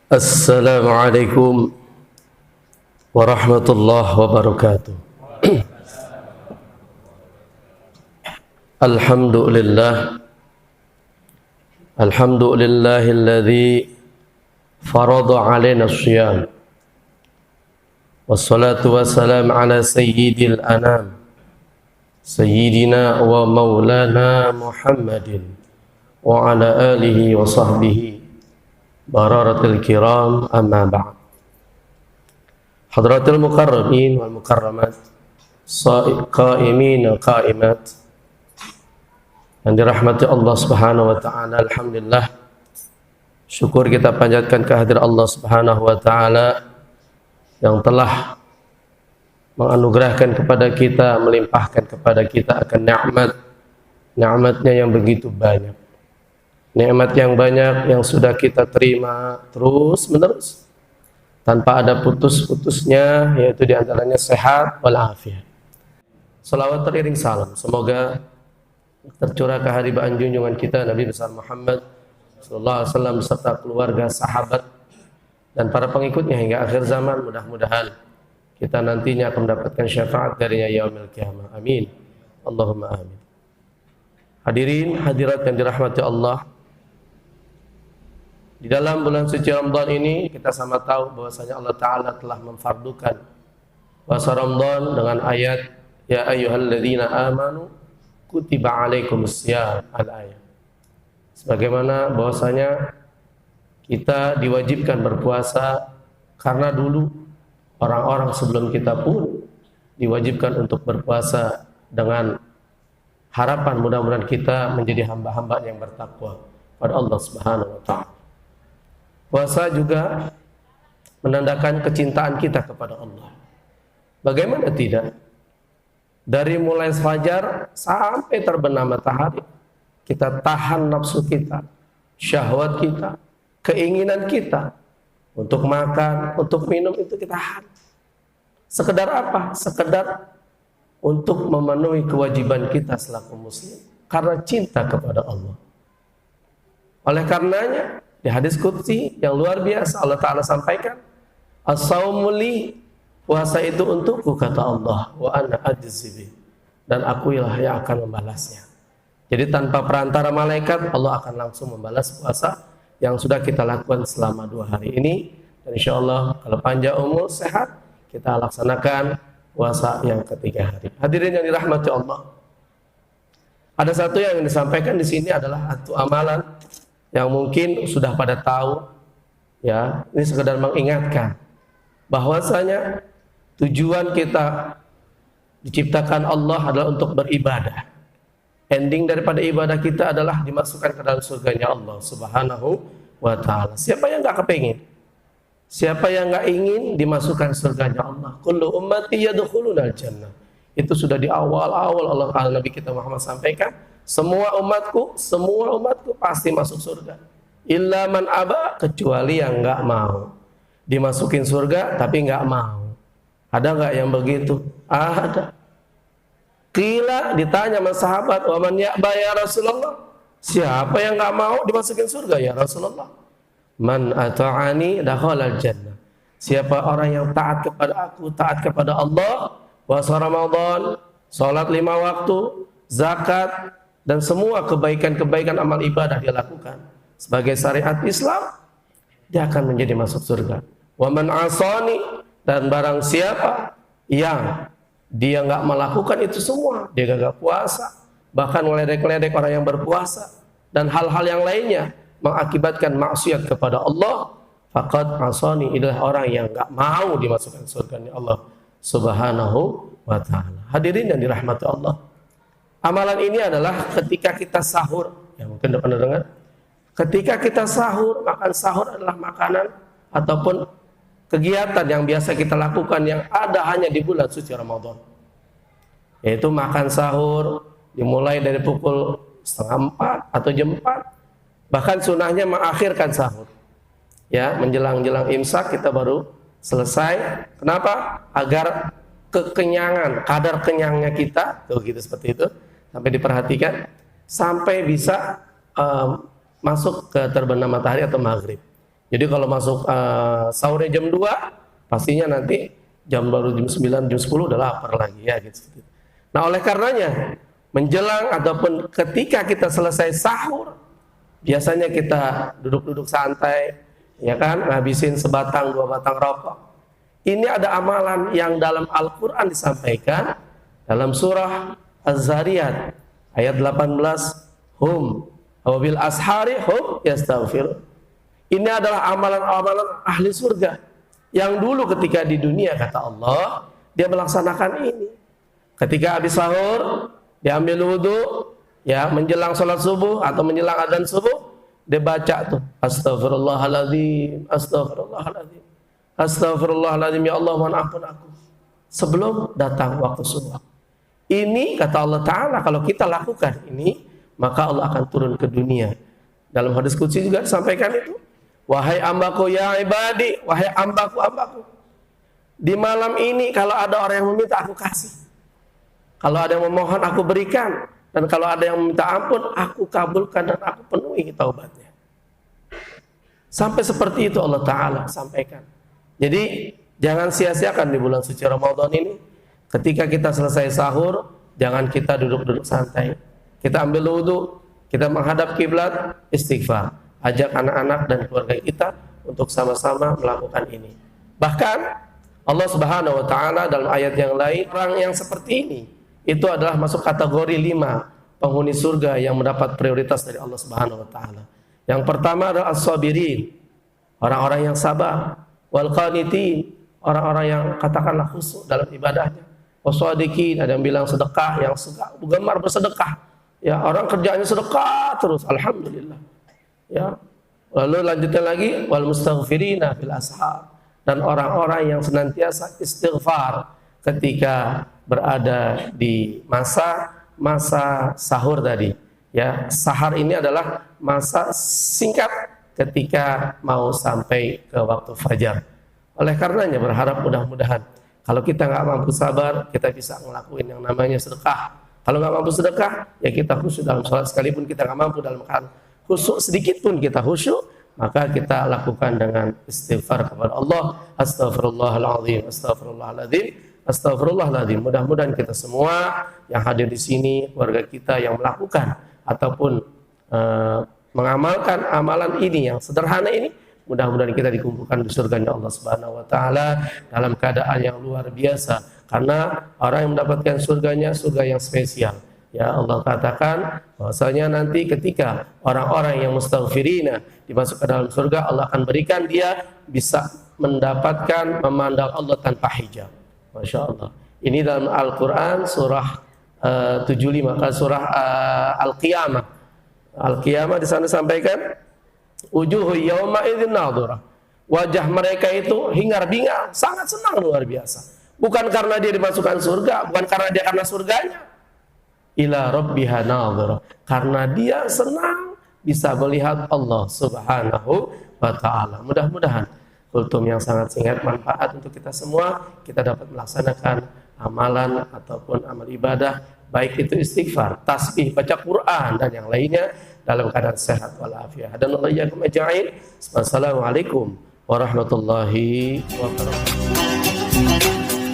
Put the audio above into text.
Assalamualaikum warahmatullahi wabarakatuh. Alhamdulillah, alhamdulillahilladzi farada alaina as-siyam. Wassalatu wassalamu ala sayyidil anam, sayyidina wa maulana Muhammadin wa ala alihi wa sahbihi bararatul kiram, amma ba'd. Hadratul mukarramin wal mukarramat, qaimin qaimat, yang dirahmati Allah Subhanahu wa taala. Alhamdulillah, syukur kita panjatkan kehadirat Allah Subhanahu wa taala yang telah menganugerahkan kepada kita, melimpahkan kepada kita akan nikmat-nya yang begitu banyak. Nikmat yang banyak yang sudah kita terima terus menerus tanpa ada putus-putusnya, yaitu diantaranya sehat walafiat. Salawat teriring salam semoga tercurah ke haribaan junjungan kita Nabi besar Muhammad sallallahu alaihi wasallam beserta keluarga, sahabat dan para pengikutnya hingga akhir zaman. Mudah-mudahan kita nantinya akan mendapatkan syafaat darinya yaumil qiyamah. Amin. Allahumma amin. Hadirin hadirat yang dirahmati Allah, di dalam bulan suci Ramadan ini kita sama tahu bahwasanya Allah Ta'ala telah memfardukan puasa Ramadan dengan ayat ya ayyuhalladzina amanu kutiba alaikumussyam al-ayat. Sebagaimana bahwasanya kita diwajibkan berpuasa karena dulu orang-orang sebelum kita pun diwajibkan untuk berpuasa dengan harapan mudah-mudahan kita menjadi hamba-hamba yang bertakwa pada Allah Subhanahu wa taala. Puasa juga menandakan kecintaan kita kepada Allah. Bagaimana tidak? Dari mulai fajar sampai terbenam matahari, kita tahan nafsu kita, syahwat kita, keinginan kita untuk makan, untuk minum, itu kita tahan. Sekedar apa? Sekedar untuk memenuhi kewajiban kita selaku muslim karena cinta kepada Allah. Oleh karenanya di hadis qudsi yang luar biasa Allah Ta'ala sampaikan, as-saumu li, puasa itu untukku kata Allah, wa ana ajzi bi, dan akulah yang akan membalasnya. Jadi tanpa perantara malaikat Allah akan langsung membalas puasa yang sudah kita lakukan selama 2 hari ini. Dan insya Allah kalau panjang umur sehat kita laksanakan puasa yang ketiga hari. Hadirin yang dirahmati Allah, ada satu yang disampaikan di sini adalah satu amalan yang mungkin sudah pada tahu, ya, ini sekedar mengingatkan bahwasanya tujuan kita diciptakan Allah adalah untuk beribadah. Ending daripada ibadah kita adalah dimasukkan ke dalam surganya Allah Subhanahu wa taala. Siapa yang enggak kepingin? Siapa yang enggak ingin dimasukkan surganya Allah? Kullu ummati yadkhulunal jannah. Itu sudah di awal-awal Allah Nabi kita Muhammad sampaikan, semua umatku pasti masuk surga. Illa man aba, kecuali yang enggak mau. Dimasukin surga tapi enggak mau. Ada enggak yang begitu? Ada. Qila, ditanya sama sahabat, wa man ya'ba ya Rasulullah? Siapa yang enggak mau dimasukin surga ya Rasulullah? Man ata'ani dakhalal jannah. Siapa orang yang taat kepada aku, taat kepada Allah, puasa Ramadan, salat 5 waktu, zakat, dan semua kebaikan-kebaikan amal ibadah dia lakukan sebagai syariat Islam, dia akan menjadi masuk surga. Wa man asani, dan barang siapa yang dia enggak melakukan itu semua, dia gagal puasa, bahkan meledek-ledek orang yang berpuasa dan hal-hal yang lainnya mengakibatkan maksiat kepada Allah, faqad asani, adalah orang yang enggak mau dimasukkan surga Allah Subhanahu wa taala. Hadirin yang dirahmati Allah, amalan ini adalah ketika kita sahur, ya mungkin udah pernah dengar. Ketika kita sahur, makan sahur adalah makanan ataupun kegiatan yang biasa kita lakukan yang ada hanya di bulan suci Ramadan. Yaitu makan sahur dimulai dari pukul 3:30 atau jam 4. Bahkan sunahnya mengakhirkan sahur. Ya, menjelang-jelang imsak kita baru selesai. Kenapa? Agar kekenyangan, kadar kenyangnya kita, tuh gitu seperti itu, sampai diperhatikan, sampai bisa masuk ke terbenam matahari atau maghrib. Jadi kalau masuk sahurnya jam 2, pastinya nanti jam baru jam 9, jam 10 udah lapar lagi ya gitu. Nah, oleh karenanya menjelang ataupun ketika kita selesai sahur, biasanya kita duduk-duduk santai, ya kan, ngabisin sebatang 2 batang rokok. Ini ada amalan yang dalam Al-Quran disampaikan dalam surah Az-Zariyat ayat 18, hum wabil ashari hum yastaghfirun. Ini adalah amalan-amalan ahli surga yang dulu ketika di dunia, kata Allah, dia melaksanakan ini. Ketika habis sahur, dia ambil wudhu, ya, menjelang sholat subuh atau menjelang adzan subuh, dia baca tuh, Astaghfirullahaladzim, Astaghfirullahaladzim, Astaghfirullahaladzim, ya Allah mohon ampun aku, sebelum datang waktu subuh. Ini kata Allah Ta'ala, kalau kita lakukan ini, maka Allah akan turun ke dunia. Dalam hadis qudsi juga disampaikan itu, wahai ambaku ya ibadi, wahai ambaku, di malam ini kalau ada orang yang meminta aku kasih, kalau ada yang memohon aku berikan, dan kalau ada yang meminta ampun aku kabulkan dan aku penuhi taubatnya. Sampai seperti itu Allah Ta'ala sampaikan. Jadi jangan sia-siakan di bulan suci Ramadan ini. Ketika kita selesai sahur, jangan kita duduk-duduk santai. Kita ambil wudhu, kita menghadap kiblat, istighfar. Ajak anak-anak dan keluarga kita untuk sama-sama melakukan ini. Bahkan Allah Subhanahu wa Ta'ala dalam ayat yang lain, orang yang seperti ini itu adalah masuk kategori 5 penghuni surga yang mendapat prioritas dari Allah Subhanahu wa Ta'ala. Yang pertama adalah as-sabirin, orang-orang yang sabar, wal qanitin, orang-orang yang katakanlah khusyuk dalam ibadahnya, wasadiqin, ada yang bilang sedekah, yang gemar bersedekah. Ya, orang kerjanya sedekah terus, alhamdulillah. Ya, lalu lanjutkan lagi wal mustaghfirina fil ashar, dan orang-orang yang senantiasa istighfar ketika berada di masa sahur tadi. Ya, sahar ini adalah masa singkat ketika mau sampai ke waktu fajar. Oleh karenanya berharap mudah-mudahan kalau kita nggak mampu sabar, kita bisa ngelakuin yang namanya sedekah. Kalau nggak mampu sedekah, ya kita khusyuk dalam sholat, sekalipun kita nggak mampu dalam khusyuk sedikit pun kita khusyuk, maka kita lakukan dengan istighfar kepada Allah. Astaghfirullahaladzim, astaghfirullahaladzim, astaghfirullahaladzim. Mudah-mudahan kita semua yang hadir di sini, keluarga kita yang melakukan ataupun mengamalkan amalan ini yang sederhana ini, mudah-mudahan kita dikumpulkan di surganya Allah Subhanahu wa Ta'ala dalam keadaan yang luar biasa. Karena orang yang mendapatkan surganya surga yang spesial. Ya, Allah katakan bahwasanya nanti ketika orang-orang yang mustaghfirina dimasuk ke dalam surga, Allah akan berikan dia bisa mendapatkan memandang Allah tanpa hijab. Masya Allah. Ini dalam Al-Quran surah 75, surah Al-Qiyamah. Al-Qiyamah di sana sampaikan, wujuhu yawma idzin nadhirah. Wajah mereka itu hingar-bingar, sangat senang luar biasa. Bukan karena dia dimasukkan surga, bukan karena dia karena surganya. Ila rabbiha nadhirah, karena dia senang bisa melihat Allah Subhanahu wa Ta'ala. Mudah-mudahan kultum yang sangat singkat manfaat untuk kita semua, kita dapat melaksanakan amalan ataupun amal ibadah, baik itu istighfar, tasbih, baca Quran dan yang lainnya dalam keadaan sehat walafiat. Dan Allah yakum ajma'in. Wassalamualaikum warahmatullahi wabarakatuh.